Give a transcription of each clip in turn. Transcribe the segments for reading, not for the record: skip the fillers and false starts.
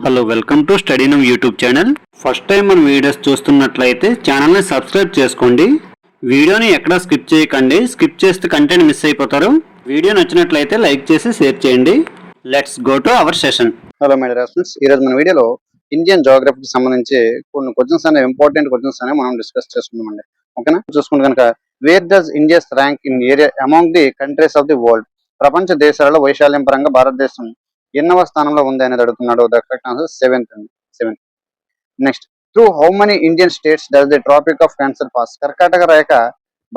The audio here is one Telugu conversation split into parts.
Hello, welcome to study now YouTube channel. First time మన వీడియోస్ చూస్తున్నట్లయితే ఛానల్ని సబ్స్క్రైబ్ చేసుకోండి. వీడియోని ఎక్కడా స్కిప్ చేయకండి. స్కిప్ చేస్తే కంటెంట్ మిస్ అయిపోతారు. వీడియో నచ్చినట్లయితే లైక్ చేసి షేర్ చేయండి. Let's go to our session. Hello my dear students, ఈ రోజు మన వీడియోలో ఇండియన్ జియోగ్రఫీకి సంబంధించి కొన్ని క్వశ్చన్స్ అనేవి ఇంపార్టెంట్ క్వశ్చన్స్ అనేవి మనం డిస్కస్ చేసుకుందామండి. ఓకేనా? చూసుకుంటే కనుక where does India's rank in area among the countries of the world? ప్రపంచ దేశాలలో వైశాల్యం పరంగా భారతదేశం ఎన్నవ స్థానంలో ఉంది అనేది అడుగుతున్నాడు. The correct answer seventh. Next, through how many Indian states does the trophic of Cancer pass? కర్కాటక రేఖ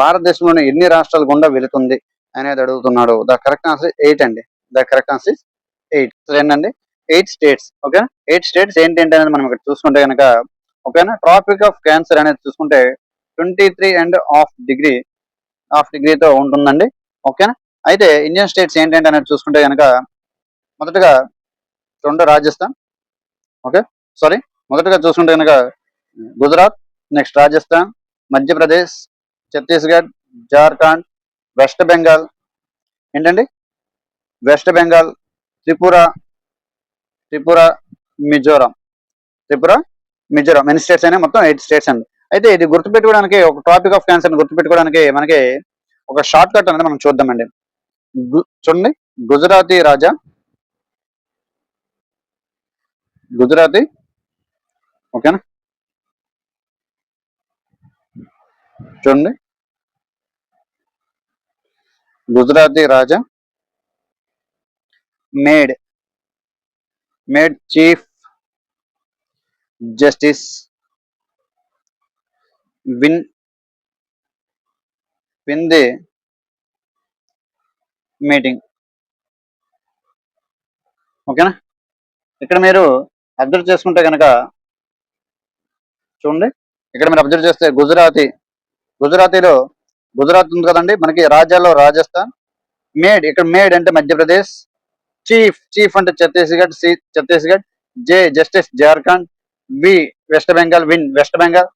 భారతదేశంలోని ఎన్ని రాష్ట్రాల గుండా వెళుతుంది అనేది అడుగుతున్నాడు. ద కరెక్ట్ ఆన్సర్ 8 అండి. The correct answer 8. ఏంటండి? 8 స్టేట్స్. ఓకేనా? 8 స్టేట్స్ ఏంటి అనేది మనం ఇక్కడ చూసుకుంటే కనుక, ఓకేనా, ట్రాపిక్ ఆఫ్ క్యాన్సర్ అనేది చూసుకుంటే 23.5 డిగ్రీతో ఉంటుందండి. ఓకేనా? అయితే ఇండియన్ స్టేట్స్ ఏంటంటే అనేది చూసుకుంటే కనుక, మొదటగా రాజస్థాన్. ఓకే, మొదటగా చూసుకుంటే కనుక గుజరాత్, నెక్స్ట్ రాజస్థాన్, మధ్యప్రదేశ్, ఛత్తీస్గఢ్, జార్ఖండ్, వెస్ట్ బెంగాల్, ఏంటండి, వెస్ట్ బెంగాల్, త్రిపుర, మిజోరాం. ఎన్ని స్టేట్స్ అయినా మొత్తం 8 స్టేట్స్ అండి. అయితే ఇది గుర్తుపెట్టుకోవడానికి, ఒక టాపిక్ ఆఫ్ క్యాన్సర్ గుర్తుపెట్టుకోవడానికి మనకి ఒక షార్ట్ కట్ అనేది మనం చూద్దామండి. చూడండి, గుజరాతీ, ఓకేనా, చూడండి, Gujarati Raja made chief justice win the meeting. ఓకేనా? ఇక్కడ మీరు అబ్జర్వ్ చేసుకుంటే కనుక చూడండి, ఇక్కడ మీరు అబ్జర్వ్ చేస్తే గుజరాతీలో గుజరాత్ ఉంది కదండి, మనకి రాజ్యాల్లో రాజస్థాన్. ఇక్కడ మేడ్ అంటే మధ్యప్రదేశ్, చీఫ్ అంటే Chhattisgarh, justice Jharkhand, West Bengal, west Bengal,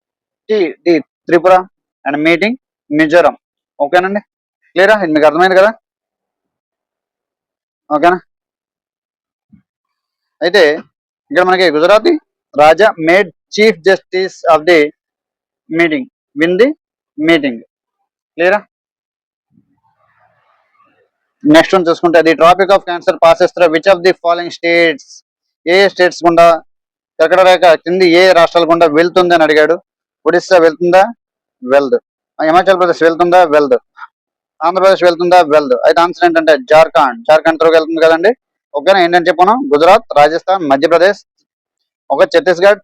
Tripura, and meeting Mizoram. ఓకేనండి? క్లియరా? ఇది మీకు అర్థమైంది కదా? ఓకేనా? అయితే ఇక్కడ మనకి Gujarati Raja made chief justice of the meeting win the meeting. క్లియరా? నెక్స్ట్ వన్ చూసుకుంటే, the trophic of cancer passes through which of the following states? ఏ స్టేట్స్ గుండా కర్కాటక రేఖ కింది ఏ రాష్ట్రాల గుండా వెళ్తుంది అని అడిగాడు. ఒడిస్సా వెళ్తుందా? వెల్దు. హిమాచల్ ప్రదేశ్ వెళ్తుందా? వెల్దు. ఆంధ్రప్రదేశ్ వెళ్తుందా? వెల్దు. అయితే ఆన్సర్ ఏంటంటే జార్ఖండ్ త్రూ వెళ్తుంది కదండి. ఓకేనా? ఏంటని చెప్పాను? Gujarat, Rajasthan, Madhya Pradesh, okay, Chhattisgarh,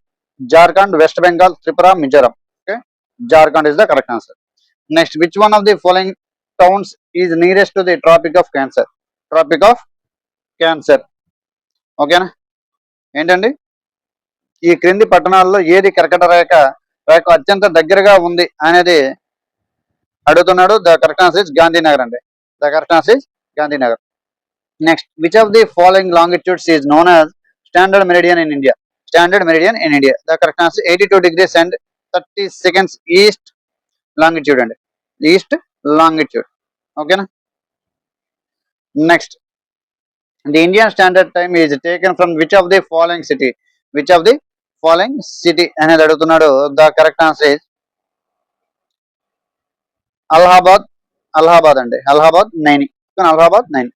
Jharkhand, West Bengal, Tripura, Mizoram. Okay, Jharkhand is the correct answer. Next, which one of the following towns is nearest to the trophic of Cancer? ఓకేనా? ఏంటండి, ఈ క్రింది పట్టణాల్లో ఏది కర్కట రేఖ అత్యంత దగ్గరగా ఉంది అనేది అడుగుతున్నాడు. The correct answer is Gandhinagar అండి. The correct answer is Gandhinagar. Next, which of the following longitudes is known as standard meridian in India? The correct answer 82 degrees and 30 seconds east longitude అండి. East longitude. ఓకేనా? Next, the Indian standard time is taken from which of the following city అనేది అడుగుతున్నాడు. The correct answer is Allahabad అండి. Allahabad 9.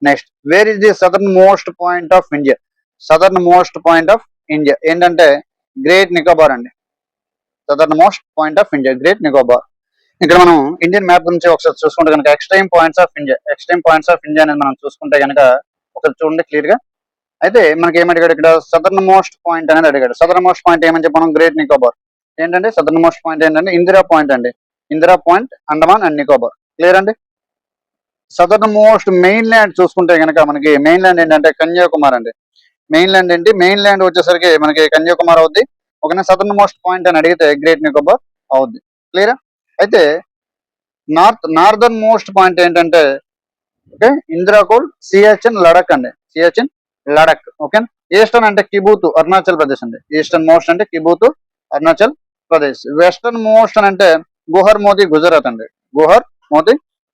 Next, where is the southern most point of India? ఏంటంటే గ్రేట్ నికోబార్ అండి. Southern most point of India, great Nicobar. ఇక్కడ మనం ఇండియన్ మ్యాప్ గురించి ఒకసారి చూసుకుంటే కనుక, ఎక్స్ట్రీమ్ పాయింట్స్ ఆఫ్ ఇండియా అనేది మనం చూసుకుంటే కనుక ఒకసారి చూడండి క్లియర్ గా. అయితే మనకి ఏమడిగాడు ఇక్కడ? సదర్న్ మోస్ట్ పాయింట్ అనేది అడిగాడు. సదర్న్ మోస్ట్ పాయింట్ ఏమని చెప్పాను? గ్రేట్ నికోబార్. ఏంటంటే సదర్న్ మోస్ట్ పాయింట్ ఏంటంటే Indira point, Andaman and Nicobar. Clear అండి? సదర్న్ మోస్ట్ మెయిన్ ల్యాండ్ చూసుకుంటే కనుక మనకి మెయిన్ ల్యాండ్ ఏంటంటే కన్యాకుమారి అండి. మెయిన్ ల్యాండ్ వచ్చేసరికి మనకి కన్యాకుమారి అవుద్ది. ఓకేనా? సదర్న్ మోస్ట్ పాయింట్ అని అడిగితే గ్రేట్ నికోబార్ అవుద్ది. క్లియరా? అయితే నార్దర్న్ మోస్ట్ పాయింట్ ఏంటంటే, ఓకే, ఇందిరాకోల్, సియాచిన్, లడక్ అండి. లడక్. ఓకే. ఈస్టర్న్ అంటే కిబూతు, అరుణాచల్ ప్రదేశ్ అండి. ఈస్టర్న్ మోస్ట్ అంటే కిబూతు, అరుణాచల్ ప్రదేశ్. వెస్టర్న్ మోస్ట్ అంటే గుహర్ మోతి, గుజరాత్ అండి.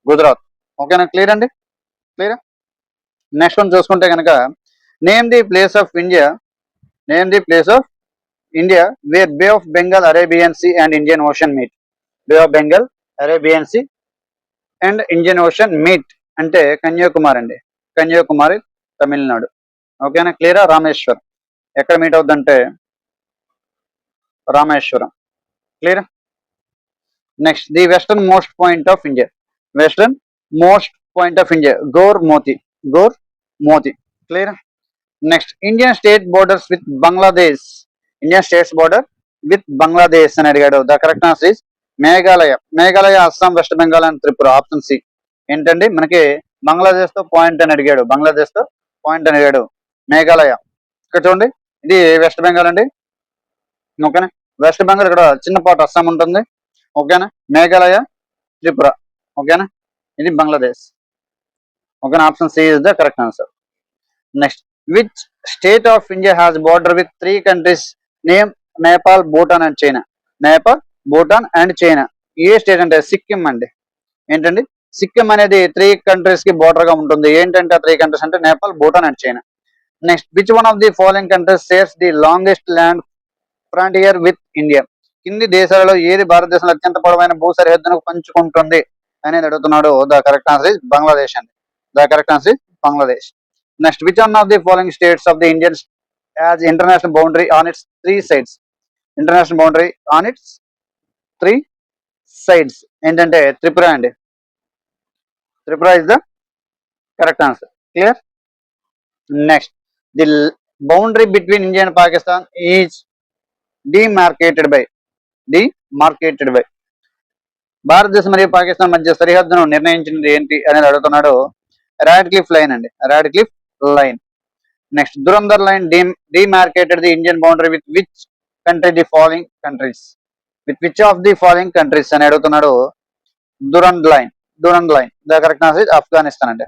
గుజరాత్. ఓకేనా? క్లియర్ అండి? క్లియర్. నెక్స్ట్ వన్ చూసుకుంటే కనుక, name the place of India name the place of India where Bay of Bengal, Arabian Sea and Indian Ocean meet. Bay of Bengal, Arabian Sea and Indian Ocean meet అంటే కన్యాకుమారి అండి. కన్యాకుమారి తమిళనాడు. ఓకేనా, క్లియరా? రామేశ్వరం ఎక్కడ మీట్ అవుతుందంటే Rameswaram. Clear? Next the western most point of India. Western most point of India Guhar Moti. Guhar Moti. Clear? Next Indian state borders with Bangladesh. Indian states border with Bangladesh అని అడిగాడు. The correct answer is Meghalaya. Meghalaya, Assam, West Bengal and Tripura. Option C. ఏంటండి మనకి బంగ్లాదేశ్ తో పాయింట్ అని అడిగాడు. బంగ్లాదేశ్ తో పాయింట్ అని అడిగాడు. మేఘాలయ ఇక్కడ చూడండి, ఇది వెస్ట్ బెంగాల్ అండి. ఓకేనా, వెస్ట్ బెంగాల్ ఇక్కడ చిన్న పార్ట్ అస్సాం ఉంటుంది. ఓకేనా, మేఘాలయ, త్రిపుర. ఓకేనా, ఇది బంగ్లాదేశ్. ఓకేనా, option C is the correct answer. Next which state of India has border with 3 countries name Nepal, Bhutan and China. Nepal, Bhutan and China. ఏ స్టేట్ అంటే సిక్కిం అండి. ఏంటండి సిక్కిం అనేది 3 కంట్రీస్ కి బోర్డర్ గా ఉంటుంది. ఏంటంటే ఆ 3 కంట్రీస్ అంటే Nepal, Bhutan and China. Next which one of the following countries shares the longest land frontier with India. కింది దేశాలలో ఏది భారతదేశంలో అత్యంత పొడవైన భూ సరిహద్దును పంచుకుంటుంది అనేది అడుగుతున్నాడు. The correct answer is Bangladesh అండి. The correct answer is Bangladesh. Next which one of the following states of the Indian as international boundary on its 3 sides. International boundary on its 3 sides ఏంటంటే త్రిపుర అండి. Tripura is the correct answer. Clear? Next the boundary between India and Pakistan is demarcated by. Demarcated by. భారతదేశం మరియు పాకిస్తాన్ మధ్య సరిహద్దును నిర్ణయించినది ఏంటి అనేది అడుగుతున్నాడు. రాడ్క్లిఫ్ లైన్ అండి. Radcliffe line. Next Durand line demarcated the Indian boundary with which country the following countries. With which of the following countries అని అడుగుతున్నాడు. Durand line. Durand line. The correct answer is Afghanistan అండి.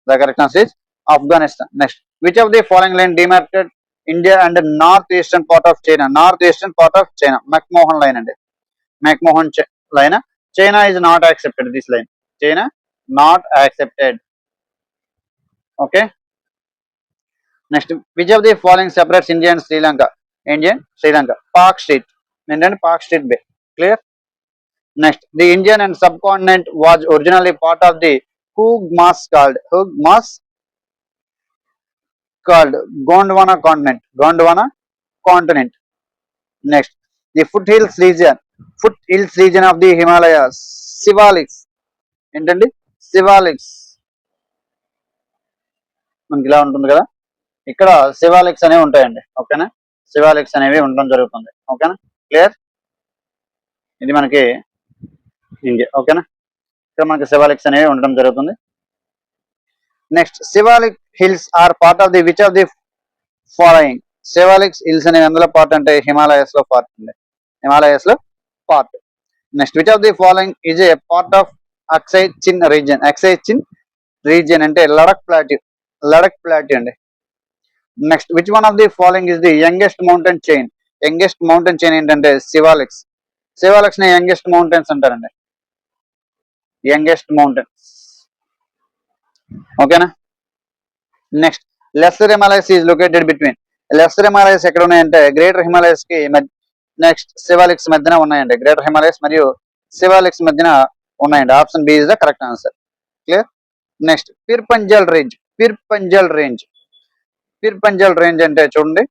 The correct answer is Afghanistan. Next which of the following line demarcated India and north eastern part of China. North eastern part of China. McMahon line అండి. McMahon line. China is not accepted this line. China not accepted. Okay. Next which of the following separates India and Sri Lanka. Indian Sri Lanka. Park Street. And Park Street Bay. Clear? Next the Indian and subcontinent was originally part of the Hugmas called. Hugmas called Gondwana continent. Gondwana continent. Next the foothills region of the Himalayas. Sivaliks. ఏంటండి శివాలిక్స్. మనకి ఇలా ఉంటుంది కదా, ఇక్కడ శివాలిక్స్ అనేవి ఉంటాయండి. ఓకేనా, శివాలిక్స్ అనేవి ఉండడం జరుగుతుంది. ఓకేనా, క్లియర్? ఇది మనకి ఇండియా. ఓకేనా, ఇక్కడ మనకి శివాలిక్స్ అనేవి ఉండడం జరుగుతుంది. Next Shivalik hills are part of the which of the following. Shivaliks hills అనేవి ఎందులో పార్ట్ అంటే హిమాలయస్ లో పార్ట్ అండి. హిమాలయస్ లో part. Next which of the following is a part of Aksai Chin region. Aksai Chin region అంటే లడక్ ప్లాట్యూ. లడక్ ప్లాట్యూ అండి. Next which one of the following is the youngest mountain chain. Youngest mountain chain ఏంటంటే శివాలిక్స్. శివాలిక్స్ ని యంగెస్ట్ మౌంటైన్స్ అంటారండి. Youngest mountains. ఓకేనా. Next lesser Himalayas is located between. Lesser Himalayas ఎక్కడ ఉన్నాయంటే గ్రేటర్ హిమాలయస్ కి నెక్స్ట్ శివాలిక్స్ మధ్యన ఉన్నాయండి. గ్రేటర్ హిమాలయస్ మరియు శివాలిక్స్ మధ్యన ఉన్నాయండి. Option B is the correct answer. Clear? Next Pir Panjal range. Pir Panjal range. Pir Panjal range అంటే చూడండి,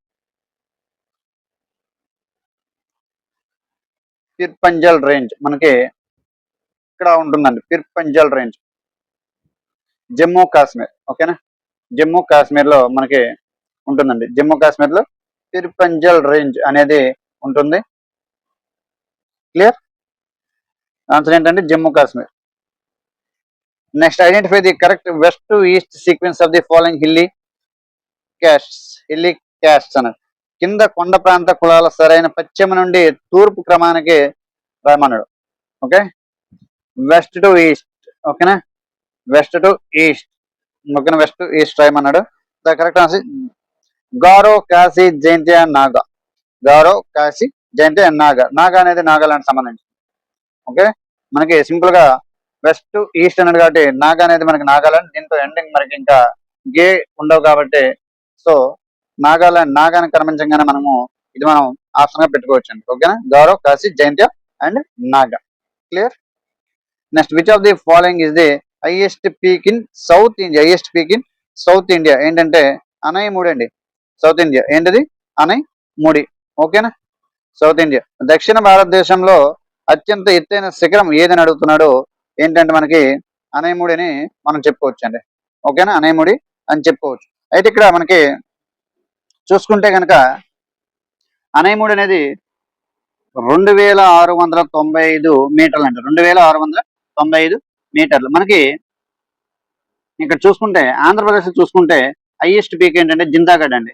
పిర్పంజల్ రేంజ్ మనకి ఇక్కడ ఉంటుందండి. పిర్పంజల్ రేంజ్ జమ్మూ కాశ్మీర్. ఓకేనా, జమ్మూ కాశ్మీర్ లో మనకి ఉంటుందండి. జమ్మూ కాశ్మీర్ లో పిర్పంజల్ రేంజ్ అనేది ఉంటుంది. క్లియర్? ఆన్సర్ ఏంటంటే Jammu Kashmir. Next identify the correct west to east sequence of the following hilly castes. Hilly castes అన్నది కింద కొండ ప్రాంత కులాల సరైన పశ్చిమ నుండి తూర్పు క్రమానికి రామన్నాడు. Okay, west to east. ఓకేనా, వెస్ట్ టు ఈస్ట్. ఓకేనా, వెస్ట్ టు ఈస్ట్ రాయమన్నాడు. The correct answer Garo, Khasi, Jaintia, Naga. Garo, Khasi, Jaintia, Naga. Naga అనేది నాగాలాండ్ సంబంధించి. ఓకే, మనకి సింపుల్ గా వెస్ట్ టు ఈస్ట్ అన్నాడు కాబట్టి నాగా అనేది మనకి నాగాలాండ్. దీంతో ఎండింగ్ మనకి ఇంకా గే ఉండవు కాబట్టి సో నాగాలాండ్, నాగాని కనిపించగానే మనము ఇది మనం ఆప్షన్ గా పెట్టుకోవచ్చు అండి. ఓకేనా, Garo, Khasi, Jaintia and Naga. Clear. Next, which of the following is the highest peak in South India? Highest peak in South India ఏంటంటే అనైముడి అండి. సౌత్ ఇండియా ఏంటిది? అనైముడి. ఓకేనా, సౌత్ ఇండియా. దక్షిణ భారతదేశంలో అత్యంత ఎత్తైన శిఖరం ఏదని అడుగుతున్నాడు. ఏంటంటే మనకి అనైముడి అని మనం చెప్పుకోవచ్చు అండి. ఓకేనా, అనైముడి అని చెప్పుకోవచ్చు. అయితే ఇక్కడ మనకి చూసుకుంటే కనుక అనైముడి అనేది 2695 మీటర్లు అండి. 2695 మీటర్లు. మనకి ఇక్కడ చూసుకుంటే ఆంధ్రప్రదేశ్ చూసుకుంటే హైయెస్ట్ పీక్ ఏంటంటే జిందాగఢ్ అండి.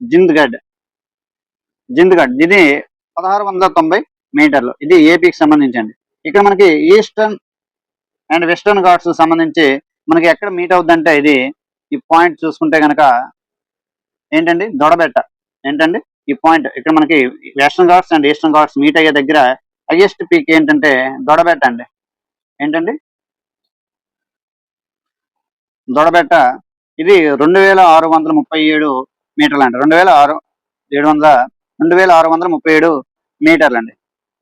జింద్గఢ్ ఇది 1690 మీటర్లు. ఇది ఏపీకి సంబంధించండి. ఇక్కడ మనకి ఈస్టర్న్ అండ్ వెస్టర్న్ ఘాట్స్ సంబంధించి మనకి ఎక్కడ మీట్ అవుతుందంటే ఇది ఈ పాయింట్ చూసుకుంటే కనుక ఏంటండి దొడబెట్ట. ఏంటండి ఈ పాయింట్ ఇక్కడ మనకి western Ghats and eastern Ghats meet అయ్యే దగ్గర హైయెస్ట్ పీక్ ఏంటంటే దొడబెట్ట అండి. ఏంటండి దొడబెట్ట. ఇది 2637 మీటర్లు అండి. 2637 మీటర్లు అండి.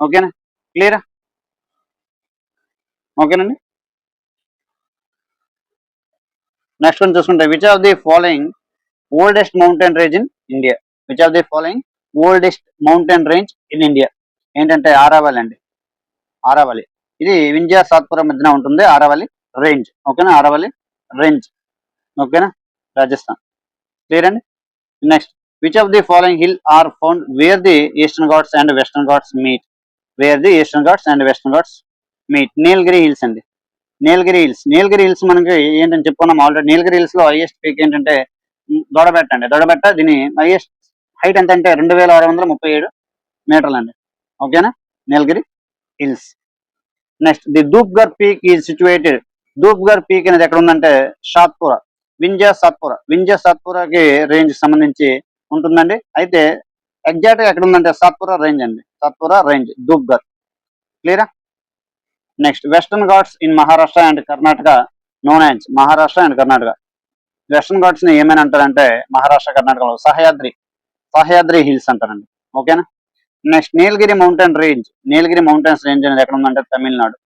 ఓకేనా, క్లియరా? ఓకేనండి. నెక్స్ట్ వన్ చూసుకుంటే which of the following oldest mountain range in India? Which of the following oldest mountain range in India? ఏంటంటే ఆరావళి అండి. ఆరావళి. ఇది వింధ్య సాత్పురా మధ్యన ఉంటుంది ఆరావళి రేంజ్. ఓకేనా, ఆరావళి రేంజ్. ఓకేనా, రాజస్థాన్. క్లియర్ అండి. Next, which of the following hill are found where the Eastern Ghats and Western Ghats meet? Where the Eastern Ghats and Western Ghats meet. Nilgiri hills అండి. నీలగిరి హిల్స్ మనకి ఏంటని చెప్పుకున్నాం ఆల్రెడీ. నీలగిరి హిల్స్ లో హైయెస్ట్ పీక్ ఏంటంటే దొడబెట్ట అండి. దొడబెట్ట దీని హైయెస్ట్ హైట్ ఎంత అంటే 2637 మీటర్లు అండి. ఓకేనా, Nilgiri hills. Next, the Dhupgarh peak is situated. Dhupgarh peak అనేది ఎక్కడ ఉందంటే సాత్పురా, వింధ్య సాత్పురాకి రేంజ్ సంబంధించి ఉంటుందండి. అయితే ఎగ్జాక్ట్ గా ఎక్కడ ఉందంటే సాత్పురా రేంజ్ అండి. సాత్పురా రేంజ్ ధూప్గర్. క్లియరా? Next, western Ghats in Maharashtra and Karnataka known as. Maharashtra and Karnataka western Ghats ని ఏమైనా అంటారంటే మహారాష్ట్ర కర్ణాటకలో సహ్యాద్రి హిల్స్ అంటారండి. ఓకేనా. నెక్స్ట్, నీలగిరి మౌంటైన్స్ రేంజ్ అనేది ఎక్కడ ఉందంటే తమిళనాడు.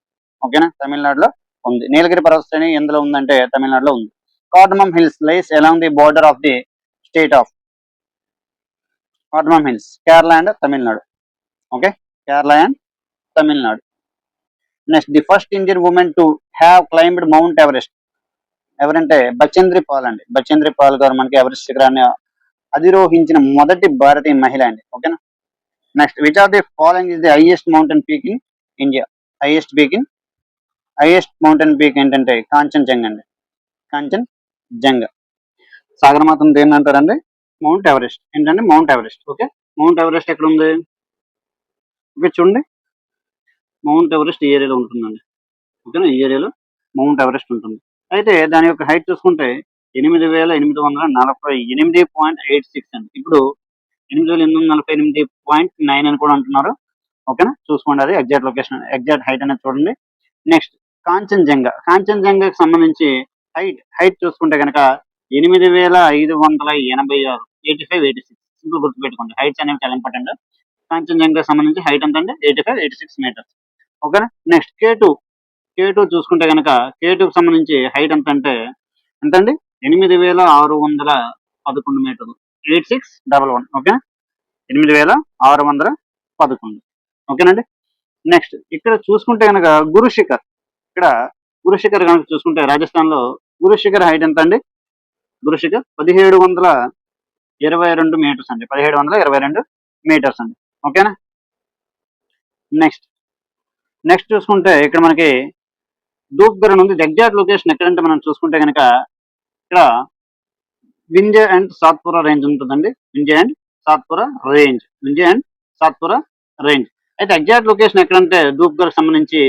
ఓకేనా, తమిళనాడులో ఉంది. నీలగిరి పర్వత శ్రేణి ఎందులో ఉందంటే తమిళనాడులో ఉంది. Cardamom hills lies along the border of the state of cardamom hills, Kerala and Tamil Nadu. Okay, Kerala and Tamil Nadu. Next, the first Indian women to have climbed mount Everest. ఎవరంటే బచేంద్రి పాల్ అండి. బచేంద్రి పాల్ గారు మనకి ఎవరెస్ట్ శిఖరాన్ని అధిరోహించిన మొదటి భారతీయ మహిళ అండి. ఓకేనా. Next, which of the following is the highest mountain peak in India? Highest mountain peak ఏంటంటే కాంచన్జంగా అండి. కాంచన్జంగా. సాగరమాతం దేని అంటారండి? Mount Everest. ఏంటంటే Mount Everest. Okay, Mount Everest ఎక్కడ ఉంది? ఓకే, చూడండి, మౌంట్ ఎవరెస్ట్ ఈ ఏరియాలో ఉంటుందండి. ఓకేనా, ఈ ఏరియాలో మౌంట్ ఎవరెస్ట్ ఉంటుంది. అయితే దాని యొక్క హైట్ చూసుకుంటే 8848.86 అండి. ఇప్పుడు 8848.9 అని కూడా అంటున్నారు. ఓకేనా, చూసుకోండి, అది ఎగ్జాక్ట్ లొకేషన్, ఎగ్జాక్ట్ హైట్ అనేది చూడండి. నెక్స్ట్, కాంచన్జంగాకి సంబంధించి హైట్ చూసుకుంటే కనుక 8586, 8586. సింపుల్ గుర్తుపెట్టుకోండి, హైట్స్ అనేవి చాలా ఇంపార్టెంట్. కాంచన్జంగాకి సంబంధించి హైట్ ఎంత అంటే 8586 మీటర్స్. ఓకేనా. నెక్స్ట్, K2 చూసుకుంటే కనుక K2కి సంబంధించి హైట్ ఎంత అంటే ఎంతండి? 8611 మీటర్లు, 8611. ఓకేనా, 8611. ఓకేనండి. నెక్స్ట్, ఇక్కడ చూసుకుంటే కనుక గురుశిఖర్ కనుక చూసుకుంటే రాజస్థాన్ లో గురుశిఖర్ హైట్ ఎంత అండి? గురుశిఖర్ 1722 మీటర్స్ అండి. 1722 మీటర్స్ అండి. ఓకేనా. నెక్స్ట్ చూసుకుంటే ఇక్కడ మనకి ధూప్గర్ ఉంది. ఎగ్జాక్ట్ లొకేషన్ ఎక్కడంటే మనం చూసుకుంటే కనుక ఇక్కడ వింధ్య అండ్ సాత్పురా రేంజ్ ఉంటుందండి. Vindhya and Satpura range. అయితే ఎగ్జాక్ట్ లొకేషన్ ఎక్కడంటే ధూప్గర్ సంబంధించి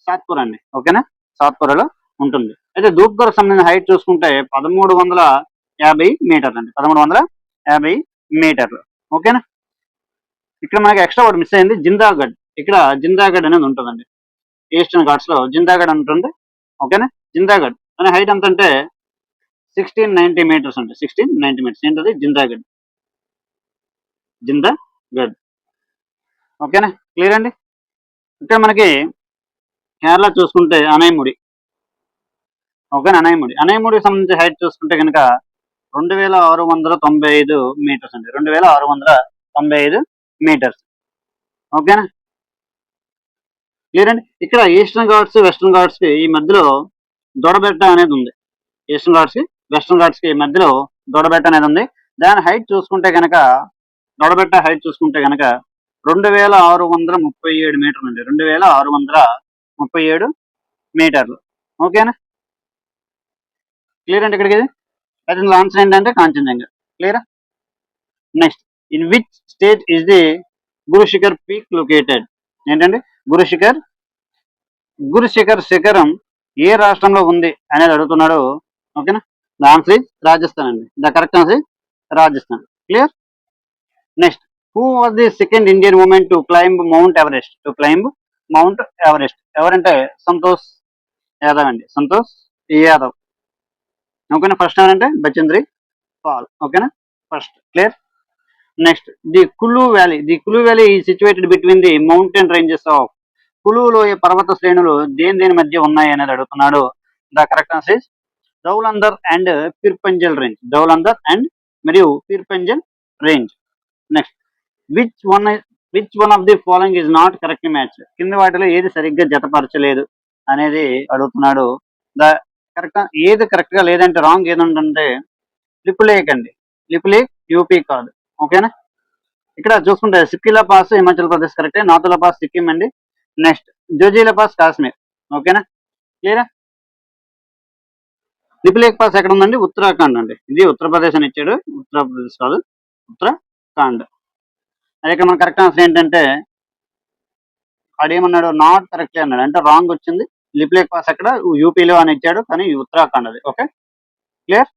సాత్పురా అండి. ఓకేనా, సాత్పురాలో ఉంటుంది. అయితే ధూప్గర్ సంబంధించిన హైట్ చూసుకుంటే 1350 మీటర్లు అండి. 1350 మీటర్లు. ఓకేనా. ఇక్కడ మనకి ఎక్స్ట్రా ఒకటి మిస్ అయింది, జిందాగఢ్. ఇక్కడ జిందాగఢ్ అనేది ఉంటుందండి. ఈస్టర్న్ ఘాట్స్ లో జిందాగఢ్ ఉంటుంది. ఓకేనా, జిందాగఢ్ అనే హైట్ ఎంత అంటే 1690 మీటర్స్ అండి. 1690 మీటర్స్ ఏంటది? జిందాగఢ్. ఓకేనా, క్లియర్ అండి. ఇక్కడ మనకి కేరళ చూసుకుంటే అనైముడి. ఓకేనా, అనైముడికి సంబంధించి హైట్ చూసుకుంటే కనుక 2695 మీటర్స్ అండి. 2695 మీటర్స్. ఓకేనా, క్లియర్ అండి. ఇక్కడ ఈస్టర్న్ ఘాట్స్ వెస్టర్న్ ఘాట్స్ కి ఈ మధ్యలో దొడబెట్ట అనేది ఉంది. ఈస్టర్న్ ఘాట్స్ కి వెస్టర్న్ ఘాట్స్ కి మధ్యలో దొడబెట్ట అనేది ఉంది. దాని హైట్ చూసుకుంటే కనుక దొడబెట్ట హైట్ చూసుకుంటే కనుక 2637 మీటర్లు అండి. 2637 మీటర్లు. ఓకేనా, క్లియర్ అండి. ఇక్కడికి అయితే ఆన్సర్ ఏంటంటే Kanchenjunga. Clear. Next, in which state is the Guru Shikhar peak located? ఏంటండి గురుశిఖర్ శిఖరం ఏ రాష్ట్రంలో ఉంది అనేది అడుగుతున్నాడు. ఓకేనా, ద ఆన్సర్ ఇస్ రాజస్థాన్ అండి. The correct answer is Rajasthan. Clear. Next, who was the second Indian women to climb Mount Everest? ఎవరంటే సంతోష్ యాదవ్ అండి. సంతోష్ యాదవ్. ఓకేనా, ఫస్ట్ ఎవరంటే బచేంద్రి పాల్. ఓకేనా, first. Clear. Next, the Kullu valley is situated between the mountain ranges of Kullu లోయ పర్వత శ్రేణులు దేని మధ్య ఉన్నాయి అనేది అడుగుతున్నాడు. The correct answer is Dhauladhar and Pir Panjal range. Next, which one of the following is not correct match? కింద వాటిలో ఏది సరిగ్గా జతపరచలేదు అనేది అడుగుతున్నాడు. ద కరెక్ట్ ఏది కరెక్ట్ గా లేదంటే రాంగ్ ఏదంటే లిపులేక్ అండి. లిపులేక్ యూపీ కాదు. ఓకేనా, ఇక్కడ చూసుకుంటే సిక్కిలా పాస్ హిమాచల్ ప్రదేశ్ కరెక్టే. నాతులా పాస్ సిక్కిం అండి. Next, Zojila pass Kashmir. ఓకేనా, క్లియర్. లిపులేక్ పాస్ ఎక్కడ ఉందండి? ఉత్తరాఖండ్ అండి. ఇది ఉత్తరప్రదేశ్ అని ఇచ్చాడు, ఉత్తరప్రదేశ్ కాదు, ఉత్తరాఖండ్. అదే ఇక్కడ మన కరెక్ట్ ఆన్సర్ ఏంటంటే అదేమన్నాడు? నాట్ కరెక్ట్లీ అన్నాడు, అంటే రాంగ్ వచ్చింది. లిపులేక్ పాస్ ఎక్కడ? యూపీలో అని ఇచ్చాడు, కానీ ఉత్తరాఖండ్ అది. Okay, clear.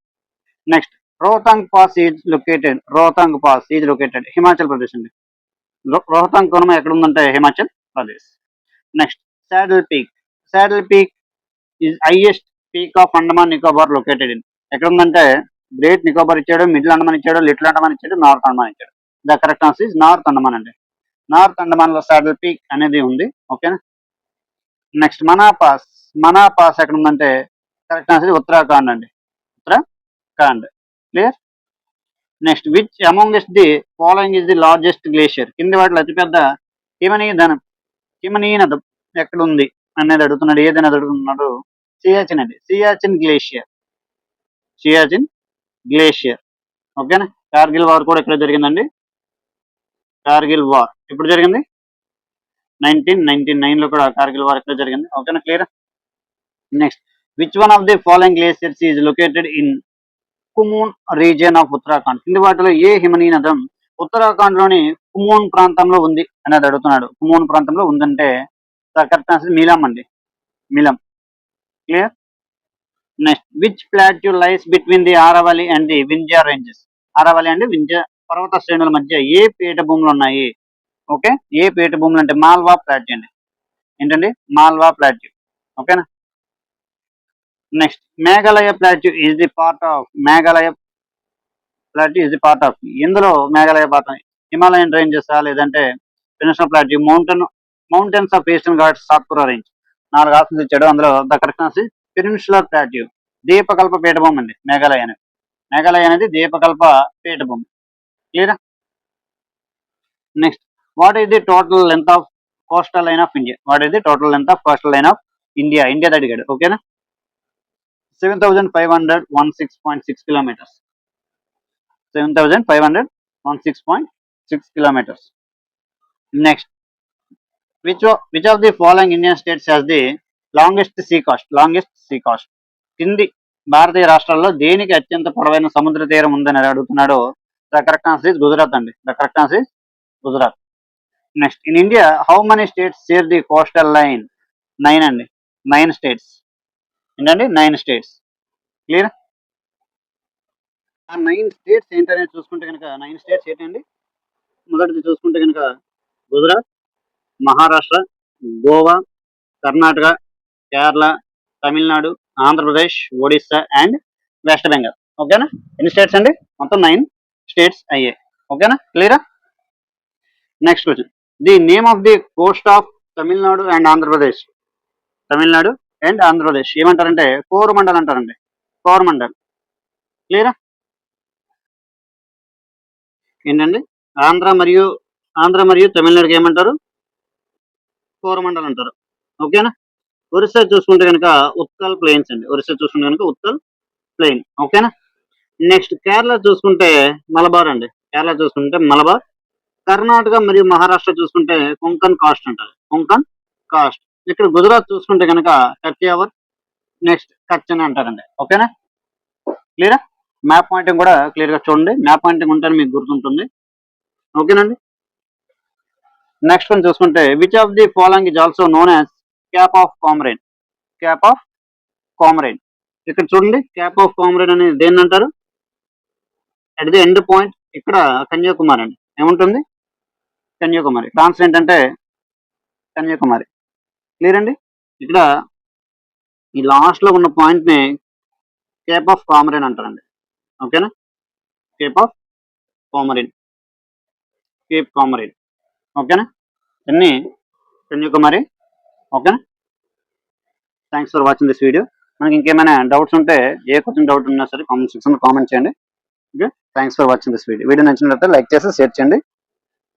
Next, Rohtang pass is located Himachal Pradesh అండి. రోహతాంగ్ కోనమ ఎక్కడ ఉందంటే Himachal Pradesh. Next, saddle peak is highest peak of Andaman Nicobar located in. ఎక్కడ ఉందంటే గ్రేట్ నికోబార్ ఇచ్చాడు, మిడిల్ అండమాన్ ఇచ్చాడు, లిటిల్ అండమాన్ ఇచ్చాడు, నార్త్ అండమాన్ ఇచ్చాడు. The correct answer is north Andaman అండి. నార్త్ అండమాన్ లో సాడిల్ పీక్ అనేది ఉంది. ఓకేనా. నెక్స్ట్, మనా పాస్ ఎక్కడ ఉందంటే కరెక్ట్ ఆన్సర్ ఉత్తరాఖండ్ అండి. Uttarakhand. Clear. Next, which amongst the following is the largest glacier? కింది వాటిలో అతిపెద్ద హిమనీనదం ఎక్కడ ఉంది అనేది అడుగుతున్నాడు. ఏదైనా అడుగుతున్నాడు? సియాచిన్ అండి. సియాచిన్ గ్లేషియర్. ఓకేనా. కార్గిల్ వార్ కూడా ఇక్కడ జరిగిందండి. కార్గిల్ వార్ ఎప్పుడు జరిగింది? 1999 లో కూడా కార్గిల్ వార్ ఇక్కడ జరిగింది. ఓకేనా, clear. Next, which one of the following glaciers is located in Kumaon region of Uttarakhand? కింది వాటిలో ఏ హిమనీనదం ఉత్తరాఖండ్ లోని కుమూన్ ప్రాంతంలో ఉంది అనేది అడుగుతున్నాడు. కుమూన్ ప్రాంతంలో ఉందంటే కరెక్ట్ ఆన్సర్ మీలం అండి. Milam. Clear. Next, which plateau lies between the Aravalli and the Vindhya ranges? Aravalli and Vindhya పర్వత శ్రేణుల మధ్య ఏ పీఠభూములు ఉన్నాయి? ఓకే, ఏ పీఠభూములు అంటే మాల్వా ప్లాట్యూ అండి. ఏంటండి? మాల్వా ప్లాట్యూ. ఓకేనా. Next, Meghalaya plateau is the part of ఇందులో మేఘాలయ పార్ట్ హిమాలయన్ రేంజెస్ లేదంటే peninsula plateau, mountains of eastern Ghats, Satpura range. 4 options ఇచ్చాడు. అందులో the correct answer peninsula plateau, దీపకల్ప పీఠభూమి అండి మేఘాలయ అనేది దీపకల్ప పీఠభూమి. Clear. Next, what is the total length of coastal line of India? India అడిగాడు. ఓకేనా. 7516.6 kilometres. 7516.6 kilometres. Next, which of the following Indian states has the longest see cost? కింది భారతీయ రాష్ట్రాల్లో దేనికి అత్యంత పొడవైన సముద్ర తీరం ఉందని అడుగుతున్నాడు. The correct answer is Gujarat అండి. Gujarat. Next, in India how many states share the coastal line? 9 అండి. 9 స్టేట్స్. ఏంటండి? 9 స్టేట్స్. క్లియర్. ఆ 9 స్టేట్స్ ఏంటనేది చూసుకుంటే కనుక 9 స్టేట్స్ ఏంటండి? మొదటిది చూసుకుంటే కనుక గుజరాత్, మహారాష్ట్ర, గోవా, కర్ణాటక, కేరళ, తమిళనాడు, ఆంధ్రప్రదేశ్, ఒడిస్సా అండ్ వెస్ట్ బెంగాల్. ఓకేనా? ఎన్ని స్టేట్స్ అండి? మొత్తం 9 స్టేట్స్ అయ్యాయి. ఓకేనా? క్లియరా? Next question, the name of the coast of Tamil Nadu and Andhra Pradesh. Tamil Nadu and Andhra Pradesh ఏమంటారంటే కోరమండల్ అంటారండి. కోరమండల్. క్లియరా? ఏంటండి? ఆంధ్ర మరియు తమిళనాడుకి ఏమంటారు? కోరమండల్ అంటారు. ఓకేనా? ఒరిస్సా చూసుకుంటే కనుక ఉత్కల్ ప్లెయిన్స్ అండి. ఒరిస్సా చూసుకుంటే కనుక ఉత్కల్ ప్లెయిన్. ఓకేనా? నెక్స్ట్ కేరళ చూసుకుంటే మలబార్ అండి. కేరళ చూసుకుంటే మలబార్. కర్ణాటక మరియు మహారాష్ట్ర చూసుకుంటే కొంకన్ కాస్ట్ అంటారు. కొంకన్ కాస్ట్. ఇక్కడ గుజరాత్ చూసుకుంటే కనుక కచ్చియావర్, నెక్స్ట్ కచ్ అని అంటారండి. ఓకేనా? క్లియరా? మ్యాప్ పాయింటింగ్ కూడా క్లియర్ గా చూడండి. మ్యాప్ పాయింటింగ్ ఉంటే మీకు గుర్తుంటుంది. ఓకేనండి? నెక్స్ట్ వన్ చూసుకుంటే which of the following is also known as cap of Comorin. Cap of Comorin. ఇక్కడ చూడండి, క్యాప్ ఆఫ్ కామరైన్ అనేది దేన్ని అంటారు? అట్ ది ఎండ్ పాయింట్ ఇక్కడ కన్యాకుమారి అండి. ఏముంటుంది? కన్యాకుమారి. ఫ్రాన్స్ ఏంటంటే కన్యాకుమారి. క్లియర్ అండి? ఇక్కడ ఈ లాస్ట్ లో ఉన్న పాయింట్ ని కేప్ ఆఫ్ కామరైన్ అంటారండి. ఓకేనా? Cape of Comorin. Cape Comorin. ఓకేనా? ఇవన్నీ కన్యాకుమారి. ఓకేనా? Thanks for watching this video. మనకి ఇంకేమైనా డౌట్స్ ఉంటే ఏ క్వశ్చన్ డౌట్ ఉన్నా సరే కామెంట్ సెక్షన్ లో కామెంట్ చేయండి. Okay, thanks for watching this video. Video నచ్చినట్లయితే లైక్ చేసి షేర్ చేయండి.